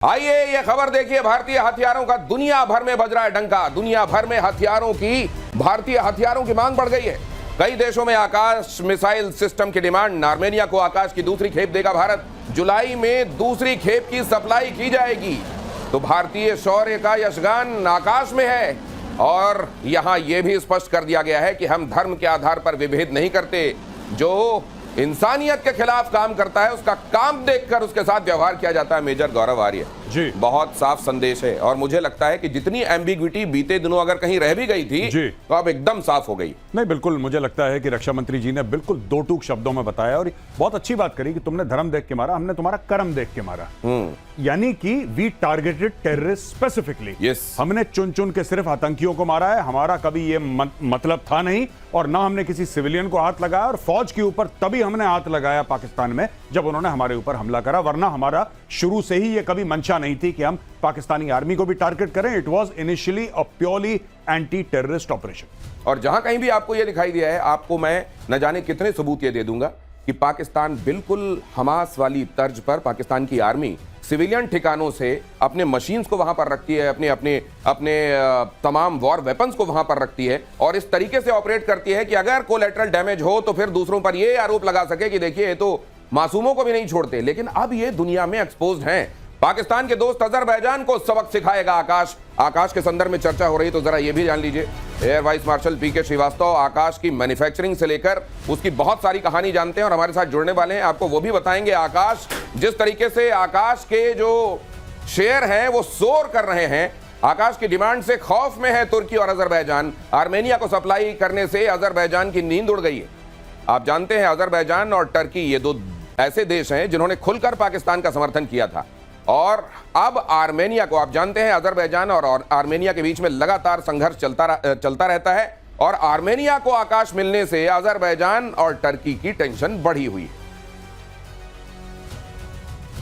आइए ये खबर देखिए। भारतीय हथियारों का दुनिया भर में बज रहा है डंका। दुनिया भर में भारतीय हथियारों की मांग बढ़ गई है। कई देशों में आकाश मिसाइल सिस्टम की डिमांड। आर्मेनिया को आकाश की दूसरी खेप देगा भारत। जुलाई में दूसरी खेप की सप्लाई की जाएगी। तो भारतीय शौर्य का यशगान आकाश में है। और यहां यह भी स्पष्ट कर दिया गया है कि हम धर्म के आधार पर विभेद नहीं करते। जो इंसानियत के खिलाफ काम करता है उसका काम देखकर उसके साथ व्यवहार किया जाता है। मेजर गौरव आर्य जी, बहुत साफ संदेश है। और मुझे लगता है कि जितनी एम्बिग्विटी बीते दिनों अगर कहीं रह भी गई थी तो अब एकदम साफ हो गई। नहीं, बिल्कुल मुझे लगता है कि रक्षा मंत्री जी ने बिल्कुल दो टूक शब्दों में बताया और बहुत अच्छी बात करी कि तुमने धर्म देख के मारा, हमने तुम्हारा कर्म देख के मारा। यानी कि वी टारगेटेड टेररिस्ट स्पेसिफिकली। हमने चुन चुन के सिर्फ आतंकियों को मारा है। हमारा कभी ये मतलब था नहीं और ना हमने किसी सिविलियन को हाथ लगाया। और फौज के ऊपर तभी हमने हाथ लगाया पाकिस्तान में जब उन्होंने हमारे ऊपर हमला करा, वरना हमारा शुरू से ही ये कभी मंशा नहीं थी कि हम पाकिस्तानी आर्मी को भी टारगेट करें। It was initially a purely anti terrorist operation. और जहां कहीं भी आपको यह दिखाई दिया है, आपको मैं न जाने कितने सबूत ये दे दूंगा कि पाकिस्तान बिल्कुल हमास वाली तर्ज पर पाकिस्तान की आर्मी सिविलियन ठिकानों से अपने मशीन्स को वहां पर रखती है, अपने तमाम वॉर वेपन्स को वहां पर रखती है और इस तरीके से ऑपरेट करती है कि अगर कोलैटरल डैमेज हो तो फिर दूसरों पर यह आरोप लगा सके कि देखिए ये तो मासूमों को भी नहीं छोड़ते। लेकिन अब ये दुनिया में एक्सपोज्ड हैं। पाकिस्तान के दोस्त अजरबैजान को सबक सिखाएगा आकाश। आकाश के संदर्भ में चर्चा हो रही तो जरा ये भी जान लीजिए। एयर वाइस मार्शल पीके श्रीवास्तव आकाश की मैन्युफैक्चरिंग से लेकर उसकी बहुत सारी कहानी जानते हैं और हमारे साथ जुड़ने वाले हैं। आपको वो भी बताएंगे आकाश जिस तरीके से आकाश के जो शेयर हैं वो सोर कर रहे हैं। आकाश की डिमांड से खौफ में है तुर्की और अजरबैजान। आर्मेनिया को सप्लाई करने से अजरबैजान की नींद उड़ गई है। आप जानते हैं अजरबैजान और टर्की ये दो ऐसे देश हैं जिन्होंने खुलकर पाकिस्तान का समर्थन किया था। और अब आर्मेनिया को, आप जानते हैं अजरबैजान और आर्मेनिया के बीच में लगातार संघर्ष चलता रहता है। और आर्मेनिया को आकाश मिलने से अजरबैजान और टर्की की टेंशन बढ़ी हुई है।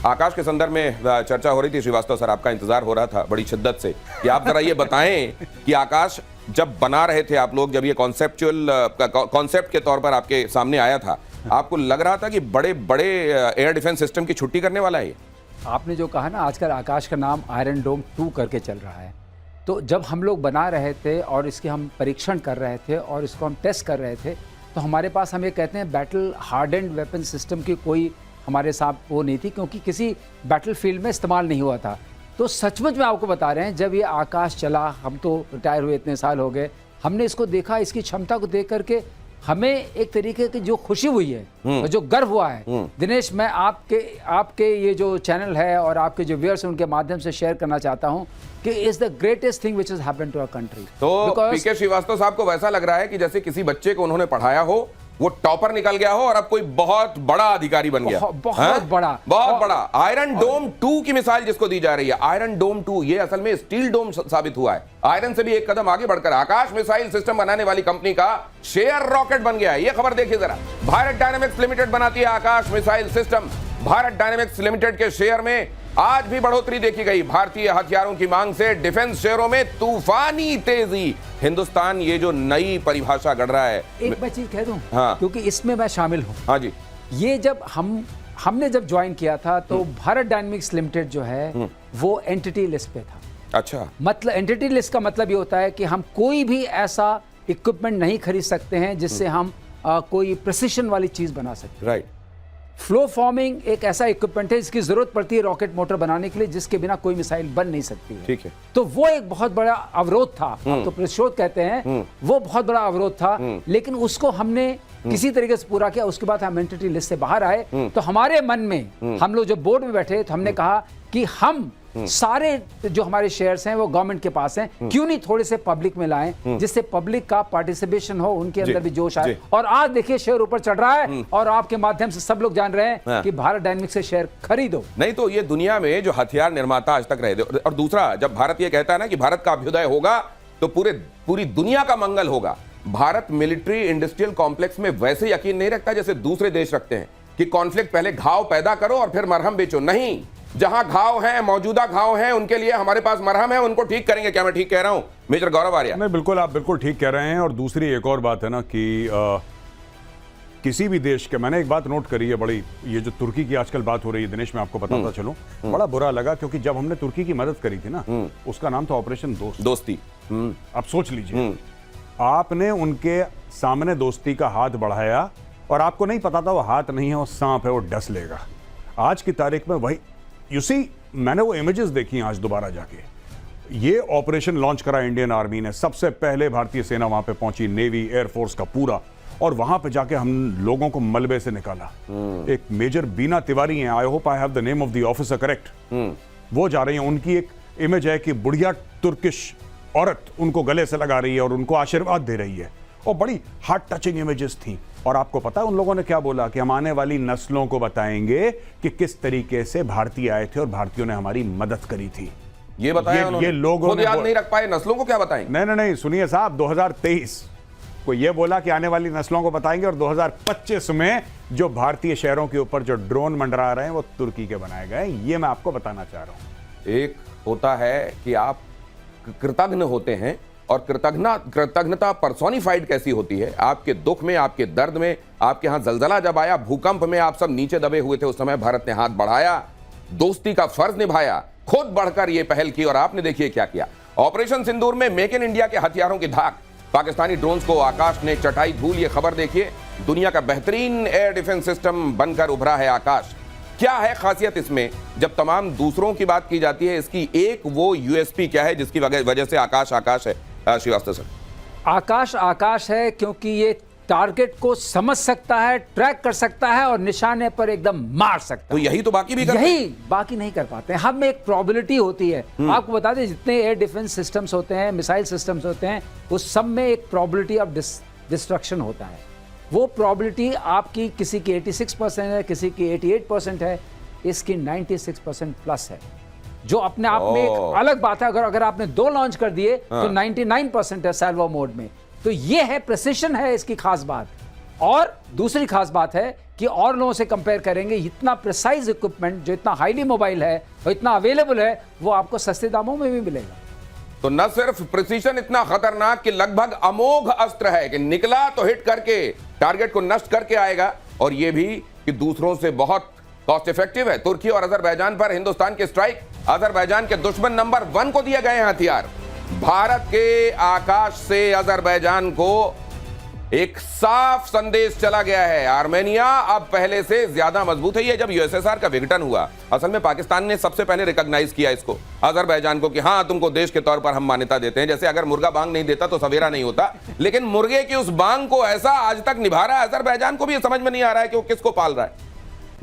आकाश के संदर्भ में चर्चा हो रही थी। श्रीवास्तव सर, आपका इंतजार हो रहा था बड़ी शिद्दत से कि आप जरा ये बताएं कि आकाश जब बना रहे थे आप लोग, जब ये कॉन्सेप्ट के तौर पर आपके सामने आया था, आपको लग रहा था कि बड़े बड़े एयर डिफेंस सिस्टम की छुट्टी करने वाला है? आपने जो कहा ना, आजकल आकाश का नाम आयरन डोम 2 करके चल रहा है। तो जब हम लोग बना रहे थे और इसके हम परीक्षण कर रहे थे और इसको हम टेस्ट कर रहे थे तो हमारे पास, हम ये कहते हैं, बैटल हार्डेंड वेपन सिस्टम की कोई हमारे साथ वो नहीं थी, क्योंकि किसी बैटल फील्ड में इस्तेमाल नहीं हुआ था। तो सचमुच में आपको बता रहे हैं, जब ये आकाश चला, हम तो रिटायर हुए इतने साल हो गए, हमने इसको देखा, इसकी क्षमता को देख करके हमें एक तरीके की जो खुशी हुई है, जो गर्व हुआ है। दिनेश, मैं आपके ये जो चैनल है और आपके जो व्यूअर्स हैं उनके माध्यम से शेयर करना चाहता हूं कि is the greatest thing which has happened to our country. तो पीके श्रीवास्तव साहब को वैसा लग रहा है कि जैसे किसी बच्चे को उन्होंने पढ़ाया हो, वो टॉपर निकल गया हो और अब कोई बहुत बड़ा अधिकारी बन गया। बहुत बड़ा आयरन डोम 2 की मिसाइल जिसको दी जा रही है, आयरन डोम 2, ये असल में स्टील डोम साबित हुआ है। आयरन से भी एक कदम आगे बढ़कर आकाश मिसाइल सिस्टम बनाने वाली कंपनी का शेयर रॉकेट बन गया है। ये खबर देखिए जरा। भारत डायनेमिक्स लिमिटेड बनाती है Akash missile system. Bharat dynamics limited के शेयर में आज भी बढ़ोतरी देखी गई। भारतीय हथियारों की मांग से डिफेंस शेयरों में तूफानी तेजी। हिंदुस्तान ये जो नई परिभाषा गढ़ रहा है, एक मैं चीज कह दूं, हाँ, क्योंकि इसमें मैं शामिल हूं। हाँ जी। ये जब हमने जब ज्वाइन किया था तो भारत डायनेमिक्स लिमिटेड जो है वो एंटिटी लिस्ट पे था। अच्छा, मतलब एंटिटी लिस्ट का मतलब ये होता है कि हम कोई भी ऐसा इक्विपमेंट नहीं खरीद सकते हैं जिससे हम कोई प्रिसिशन वाली चीज बना सकते। राइट। फ्लो फॉर्मिंग एक ऐसा इक्विपमेंट है जिसकी जरूरत पड़ती है रॉकेट मोटर बनाने के लिए, जिसके बिना कोई मिसाइल बन नहीं सकती है। ठीक है। तो वो एक बहुत बड़ा अवरोध था, आप तो प्रतिशोध कहते हैं, वो बहुत बड़ा अवरोध था। लेकिन उसको हमने किसी तरीके से पूरा किया। उसके बाद हम एंटिटी लिस्ट से बाहर आए तो हमारे मन में, हम लोग जो बोर्ड में बैठे तो हमने कहा कि हम सारे जो हमारे शेयर्स हैं वो गवर्नमेंट के पास हैं, क्यों नहीं थोड़े से पब्लिक में लाएं जिससे पब्लिक का पार्टिसिपेशन हो, उनके अंदर भी जोश आए। और आज देखिए शेयर ऊपर चढ़ रहा है और आपके माध्यम से सब लोग जान रहे हैं कि भारत डायनेमिक्स से शेयर खरीदो। नहीं तो ये दुनिया में जो हथियार निर्माता आज तक रहे थे, और दूसरा, जब भारत ये कहता है ना कि भारत का अभ्युदय होगा तो पूरी दुनिया का मंगल होगा। भारत मिलिट्री इंडस्ट्रियल कॉम्प्लेक्स में वैसे यकीन नहीं रखता जैसे दूसरे देश रखते हैं कि कॉन्फ्लिक्ट पहले घाव पैदा करो और फिर मरहम बेचो। नहीं, जहां घाव हैं, मौजूदा घाव हैं, उनके लिए हमारे पास मरहम है, उनको ठीक करेंगे। क्या मैं ठीक कह रहा हूं मेजर गौरव आर्य? नहीं, बिल्कुल, आप बिल्कुल ठीक कह रहे हैं। और दूसरी एक और बात है ना कि किसी भी देश के, मैंने एक बात नोट करी है बड़ी, ये जो तुर्की की आजकल बात हो रही है दिनेश, मैं आपको बताता चलूं, बड़ा बुरा लगा क्योंकि जब हमने तुर्की की मदद करी थी ना, उसका नाम था ऑपरेशन दोस्ती। अब सोच लीजिए, आपने उनके सामने दोस्ती का हाथ बढ़ाया और आपको नहीं पता था वो हाथ नहीं है, वो सांप है, वो डस लेगा। आज की तारीख में वही यू सी, मैंने वो इमेजेस देखी आज दोबारा जाके। ये ऑपरेशन लॉन्च करा इंडियन आर्मी ने, सबसे पहले भारतीय सेना वहां पे पहुंची, नेवी एयरफोर्स का पूरा, और वहां पे जाके हम लोगों को मलबे से निकाला। एक मेजर बीना तिवारी हैं, I hope I have the name of the officer correct, वो जा रही हैं। उनकी एक इमेज है कि बुढ़िया तुर्किश औरत उनको गले से लगा रही है और उनको आशीर्वाद दे रही है, और बड़ी हार्ट टचिंग इमेजेस थी। और आपको पता है उन लोगों ने क्या बोला कि हम आने वाली नस्लों को बताएंगे कि किस तरीके से भारतीय आए थे और भारतीयों ने हमारी मदद करी थी। ये बताया ये लोगों ने याद नहीं रख पाए, नस्लों को क्या बताएंगे? नहीं, सुनिए साहब, 2023 को ये बोला कि आने वाली नस्लों को बताएंगे, और 2025 में जो भारतीय शहरों के ऊपर जो ड्रोन मंडरा रहे हैं वो तुर्की के बनाए गए। ये मैं आपको बताना चाह रहा हूं। एक होता है कि आप कृतज्ञ होते हैं, और कृतज्ञता पर्सोनिफाइड कैसी होती है? आपके दुख में, आपके दर्द में, आपके यहां जलजला जब आया, भूकंप में आप सब नीचे दबे हुए थे, उस समय भारत ने हाथ बढ़ाया, दोस्ती का फर्ज निभाया, खुद बढ़कर यह पहल की, और आपने देखिए क्या किया। ऑपरेशन सिंदूर में मेक इन इंडिया के हथियारों की धाक, पाकिस्तानी ड्रोन्स को आकाश ने चटाई धूल। ये खबर देखिए, दुनिया का बेहतरीन एयर डिफेंस सिस्टम बनकर उभरा है आकाश। क्या है खासियत इसमें? जब तमाम दूसरों की बात की जाती है, इसकी एक वो यूएसपी क्या है जिसकी वजह से आकाश आकाश है? श्रीवास्तव सर, आकाश आकाश है क्योंकि ये टारगेट को समझ सकता है, ट्रैक कर सकता है और निशाने पर एकदम मार सकता है। तो यही तो बाकी भी करते हैं। यही बाकी नहीं कर पाते हैं। हम एक प्रोबेबिलिटी होती है, आपको बता दें, जितने एयर डिफेंस सिस्टम्स होते हैं, मिसाइल सिस्टम्स होते हैं, उस सब में एक प्रोबेबिलिटी ऑफ डिस्ट्रक्शन होता है। वो प्रोबेबिलिटी आपकी किसी की 86% है, किसी की 88% है, इसकी 96% प्लस है, जो अपने आप में एक अलग बात है। अगर आपने 2 लॉन्च कर दिए तो 99% है सैल्वो मोड में। तो ये है, प्रिसिशन है इसकी खास बात। और दूसरी खास बात है कि और लोगों से कंपेयर करेंगे, इतना प्रिसाइज इक्विपमेंट जो इतना हाईली मोबाइल है और इतना अवेलेबल है, वो आपको सस्ते दामों में भी मिलेगा। तो न सिर्फ प्रिसीजन इतना खतरनाक कि लगभग अमोघ अस्त्र है कि निकला तो हिट करके टारगेट को नष्ट करके आएगा, और यह भी कि दूसरों से बहुत कॉस्ट इफेक्टिव है। तुर्की और अजरबैजान पर हिंदुस्तान के स्ट्राइक, अजरबैजान के दुश्मन नंबर 1 को दिए गए हैं हथियार। भारत के आकाश से अजरबैजान को एक साफ संदेश चला गया है, आर्मेनिया अब पहले से ज्यादा मजबूत है। ये जब यूएसएसआर का विघटन हुआ, असल में पाकिस्तान ने सबसे पहले रिकॉग्नाइज किया इसको, अजरबैजान को, कि हाँ तुमको देश के तौर पर हम मान्यता देते हैं। जैसे अगर मुर्गा बांग नहीं देता तो सवेरा नहीं होता, लेकिन मुर्गे की उस बांग को ऐसा आज तक निभा रहा है अजरबैजान को भी ये समझ में नहीं आ रहा है कि वो किसको पाल रहा है।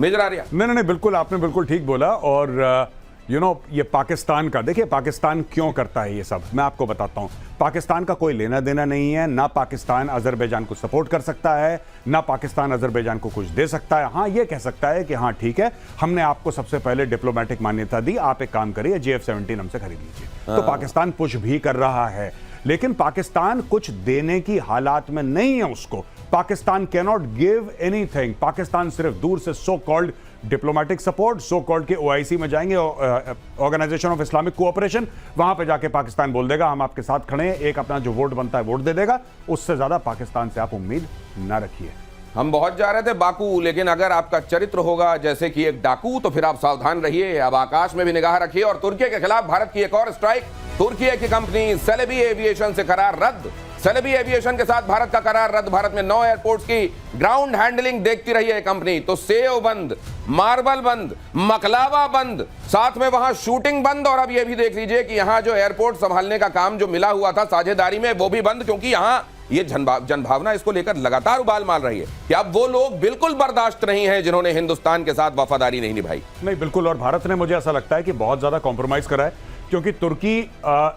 मेजर आर्या, नहीं, बिल्कुल, आपने बिल्कुल ठीक बोला। और ये पाकिस्तान का, देखिए पाकिस्तान क्यों करता है ये सब, मैं आपको बताता हूं। पाकिस्तान का कोई लेना देना नहीं है, ना पाकिस्तान अजरबैजान को सपोर्ट कर सकता है, ना पाकिस्तान अजरबैजान को कुछ दे सकता है। हाँ, ये कह सकता है कि हाँ ठीक है, हमने आपको सबसे पहले डिप्लोमेटिक मान्यता दी, आप एक काम करिए, JF-17 हमसे खरीद लीजिए। तो पाकिस्तान पुश भी कर रहा है, लेकिन पाकिस्तान कुछ देने की हालात में नहीं है उसको। Pakistan can not give anything. Pakistan सिर्फ दूर से so called diplomatic support, so called के OIC में जाएंगे, ऑर्गेनाइजेशन ऑफ इस्लामिक कोऑपरेशन, वहां पे जाके पाकिस्तान बोल देगा हम आपके साथ खड़े हैं, एक अपना जो वोट बनता है वोट दे देगा। उससे ज्यादा पाकिस्तान से आप उम्मीद ना रखिए। हम बहुत जा रहे थे बाकू, लेकिन अगर आपका चरित्र होगा जैसे कि एक डाकू, तो फिर आप सावधान रहिए। अब आकाश में भी निगाह रखिए। और तुर्की के खिलाफ भारत की एक और स्ट्राइक, तुर्की की कंपनी सेलेबी एविएशन से करार रद्द। सेलेबी एविएशन के साथ भारत का करार रद्द। भारत में 9 एयरपोर्ट्स की ग्राउंड हैंडलिंग देखती रही है कंपनी। तो सेव बंद, मार्बल बंद, मकलावा बंद, साथ में वहां शूटिंग बंद। और अब यह भी देख लीजिए कि यहां जो एयरपोर्ट संभालने का काम जो मिला हुआ था साझेदारी में, वो भी बंद, क्योंकि यहां ये जनभावना इसको लेकर लगातार उबाल मार रही है कि अब वो लोग बिल्कुल बर्दाश्त नहीं है जिन्होंने हिंदुस्तान के साथ वफादारी नहीं निभाई। नहीं, बिल्कुल। और भारत ने, मुझे ऐसा लगता है कि बहुत ज्यादा कॉम्प्रोमाइज करा है, क्योंकि तुर्की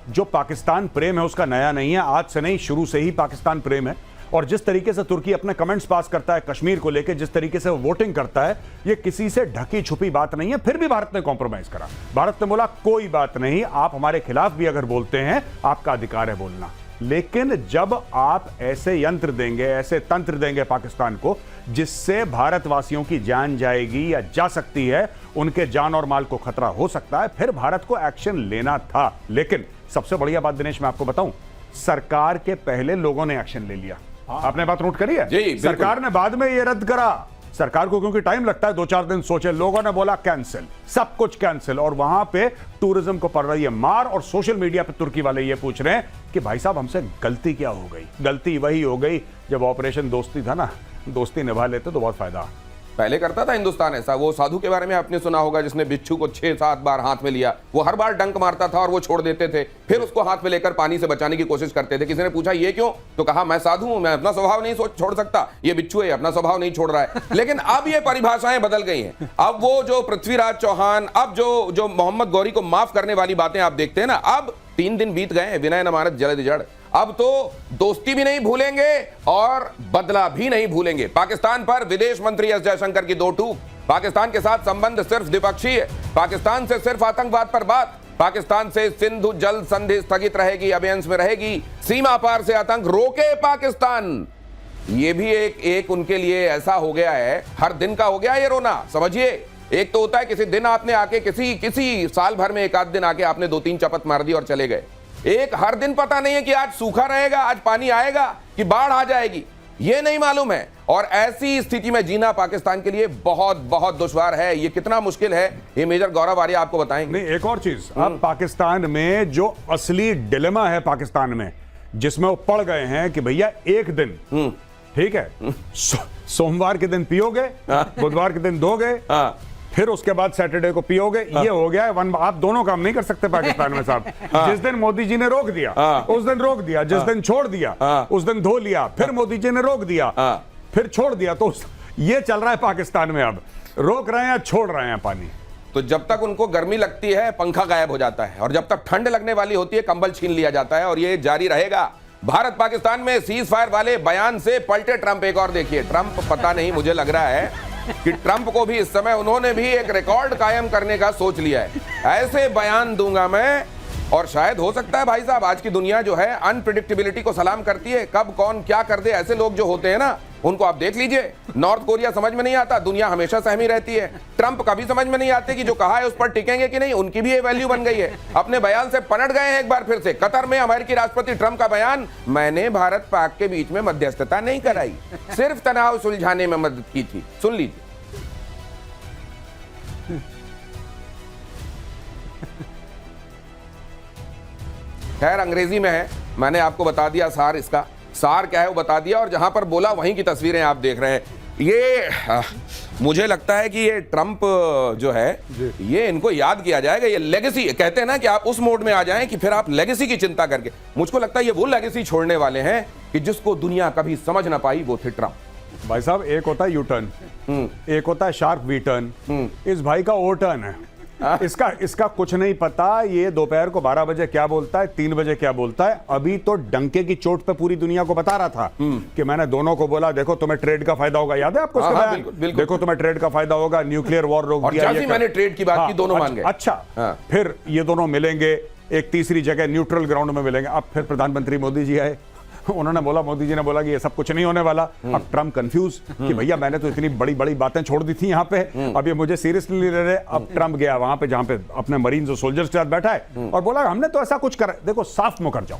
जो पाकिस्तान प्रेम है उसका नया नहीं है, आज से नहीं, शुरू से ही पाकिस्तान प्रेम है। और जिस तरीके से तुर्की अपने कमेंट्स पास करता है कश्मीर को लेकर, जिस तरीके से वो वोटिंग करता है, ये किसी से ढकी छुपी बात नहीं है। फिर भी भारत ने कॉम्प्रोमाइज करा। भारत ने बोला कोई बात नहीं, आप हमारे खिलाफ भी अगर बोलते हैं आपका अधिकार है बोलना, लेकिन जब आप ऐसे यंत्र देंगे, ऐसे तंत्र देंगे पाकिस्तान को जिससे भारतवासियों की जान जाएगी या जा सकती है, उनके जान और माल को खतरा हो सकता है, फिर भारत को एक्शन लेना था। लेकिन सबसे बढ़िया बात दिनेश मैं आपको बताऊं, सरकार के पहले लोगों ने एक्शन ले लिया। आपने बात नोट करी है? जी, बिल्कुल। सरकार ने बाद में ये रद्द करा। सरकार को क्योंकि टाइम लगता है, 2-4 दिन सोचे, लोगों ने बोला कैंसिल, सब कुछ कैंसिल। और वहां पे टूरिज्म को पड़ रही है मार, और सोशल मीडिया पे तुर्की वाले ये पूछ रहे हैं कि भाई साहब हमसे गलती क्या हो गई। गलती वही हो गई जब ऑपरेशन दोस्ती था ना, दोस्ती निभा लेते तो बहुत फायदा। पहले करता था हिंदुस्तान ऐसा। वो साधु के बारे में आपने सुना होगा जिसने बिच्छू को 6-7 बार हाथ में लिया। वो हर बार डंक मारता था और वो छोड़ देते थे, फिर उसको हाथ में लेकर पानी से बचाने की कोशिश करते थे। किसी ने पूछा ये क्यों, तो कहा मैं साधु हूं, मैं अपना स्वभाव नहीं छोड़ सकता, ये बिच्छू है अपना स्वभाव नहीं छोड़ रहा है। लेकिन अब ये परिभाषाएं बदल गई हैं। अब वो जो पृथ्वीराज चौहान, अब जो मोहम्मद गौरी को माफ करने वाली बातें आप देखते हैं ना, अब 3 दिन बीत गए, विनय न मानत जलद जड़। अब तो दोस्ती भी नहीं भूलेंगे और बदला भी नहीं भूलेंगे। पाकिस्तान पर विदेश मंत्री एस जयशंकर की 2 टूक। पाकिस्तान के साथ संबंध सिर्फ द्विपक्षीय, पाकिस्तान से सिर्फ आतंकवाद पर बात, पाकिस्तान से सिंधु जल संधि स्थगित रहेगी, अभियान में रहेगी, सीमा पार से आतंक रोके पाकिस्तान। ये भी एक उनके लिए ऐसा हो गया है, हर दिन का हो गया ये रोना। समझिए, एक तो होता है किसी दिन आपने आके किसी साल भर में 1 आध दिन आके आपने 2-3 चपत मार दी और चले गए। एक हर दिन पता नहीं है कि आज सूखा रहेगा, आज पानी आएगा कि बाढ़ आ जाएगी, ये नहीं मालूम है। और ऐसी स्थिति में जीना पाकिस्तान के लिए बहुत बहुत दुश्वार है। ये कितना मुश्किल है, ये मेजर गौरव आर्य आपको बताएंगे। नहीं, एक और चीज, अब पाकिस्तान में जो असली डिलेमा है पाकिस्तान में, जिसमें वो पड़ गए हैं कि भैया एक दिन ठीक है, सोमवार के दिन पियोगे, बुधवार के दिन दोगे, फिर उसके बाद सैटरडे को पियोगे। ये हो गया है आप दोनों काम नहीं कर सकते पाकिस्तान में साहब। जिस दिन मोदी जी ने रोक दिया उस दिन रोक दिया, जिस दिन छोड़ दिया उस दिन धो लिया, फिर मोदी जी ने रोक दिया फिर छोड़ दिया। तो ये चल रहा है पाकिस्तान में, अब रोक रहे हैं छोड़ रहे हैं पानी। तो जब तक उनको गर्मी लगती है पंखा गायब हो जाता है, और जब तक ठंड लगने वाली होती है कंबल छीन लिया जाता है, और ये जारी रहेगा। भारत पाकिस्तान में सीज फायर वाले बयान से पलटे ट्रंप। एक और देखिए, ट्रंप पता नहीं, मुझे लग रहा है कि ट्रंप को भी इस समय उन्होंने भी एक रिकॉर्ड कायम करने का सोच लिया है। ऐसे बयान दूंगा मैं, और शायद हो सकता है भाई साहब, आज की दुनिया जो है अनप्रिडिक्टेबिलिटी को सलाम करती है। कब कौन क्या कर दे, ऐसे लोग जो होते हैं ना, उनको आप देख लीजिए। नॉर्थ कोरिया समझ में नहीं आता, दुनिया हमेशा सहमी रहती है। ट्रंप कभी समझ में नहीं आते कि जो कहा है उस पर टिकेंगे कि नहीं। उनकी भी ये वैल्यू बन गई है, अपने बयान से पलट गए हैं एक बार फिर से। कतर में अमेरिकी राष्ट्रपति ट्रंप का बयान, मैंने भारत पाक के बीच में मध्यस्थता नहीं कराई, सिर्फ तनाव सुलझाने में मदद की थी। सुन लीजिए। खैर अंग्रेजी में है, मैंने आपको बता दिया सार, इसका सार क्या है वो बता दिया, और जहां पर बोला वहीं की तस्वीरें आप देख रहे हैं। ये मुझे लगता है कि ये ट्रंप जो है, ये इनको याद किया जाएगा। ये लेगेसी कहते हैं ना कि आप उस मोड में आ जाएं कि फिर आप लेगेसी की चिंता करके, मुझको लगता है ये वो लेगेसी छोड़ने वाले हैं कि जिसको दुनिया कभी समझ ना पाई, वो थे ट्रंप। भाई साहब, एक होता है यू टर्न, एक होता है शार्प वी टर्न, इस भाई का ओ टर्न है। इसका कुछ नहीं पता। ये दोपहर को 12 बजे क्या बोलता है, 3 बजे क्या बोलता है। अभी तो डंके की चोट पे पूरी दुनिया को बता रहा था कि मैंने दोनों को बोला, देखो तुम्हें ट्रेड का फायदा होगा। याद है आपको उसका बयान? बिल्कुल, बिल्कुल। देखो तुम्हें ट्रेड का फायदा होगा, न्यूक्लियर वॉर रोक दिया। मैंने ट्रेड की बात की, दोनों मान गए। अच्छा, फिर ये दोनों मिलेंगे एक तीसरी जगह न्यूट्रल ग्राउंड में मिलेंगे। अब फिर प्रधानमंत्री मोदी जी आए, उन्होंने बोला, मोदी जी ने बोला कि ये सब कुछ नहीं होने वाला। अब ट्रंप कंफ्यूज कि भैया मैंने तो इतनी बड़ी बड़ी बातें छोड़ दी थी यहाँ पे, अब ये मुझे सीरियसली ले रहे। अब ट्रंप गया वहां पे जहां पे अपने मरीन्स और सोल्जर्स के साथ बैठा है और बोला हमने तो ऐसा कुछ करा। देखो साफ मुकर जाओ,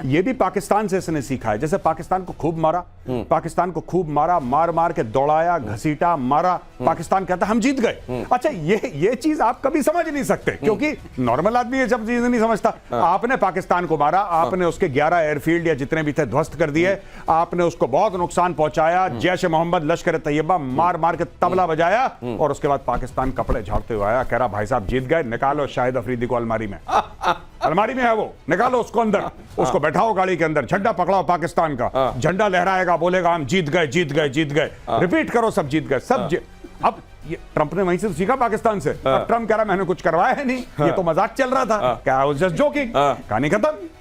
ये भी पाकिस्तान से इसने सीखा है। जैसे पाकिस्तान को खूब मारा, पाकिस्तान को खूब मारा, मार मार के दौड़ाया, घसीटा, मारा, पाकिस्तान कहता हम जीत गए। अच्छा, ये चीज आप कभी समझ नहीं सकते, क्योंकि नॉर्मल आदमी ये सब चीज नहीं समझता। आपने पाकिस्तान को मारा, आपने उसके 11 एयरफील्ड या जितने भी थे ध्वस्त कर दिए, आपने उसको बहुत नुकसान पहुंचाया। जैश ए मोहम्मद, लश्कर ए तैयबा मार मार के तबला बजाया, और उसके बाद पाकिस्तान कपड़े झाड़ते हुए आया, कह रहा भाई साहब जीत गए, निकालो शाहिद अफरीदी को अलमारी में। अलमारी में है वो, निकालो उसको अंदर, उसको बैठाओ गाड़ी के अंदर, झंडा पकड़ाओ पाकिस्तान का, झंडा लहराएगा, बोलेगा हम जीत गए जीत गए जीत गए, रिपीट करो सब जीत गए सब। अब ये ट्रंप ने वहीं से सीखा पाकिस्तान से। अब ट्रंप कह रहा मैंने कुछ करवाया है नहीं, ये तो मजाक चल रहा था, क्या जस्ट जोकिंग, कहानी खत्म।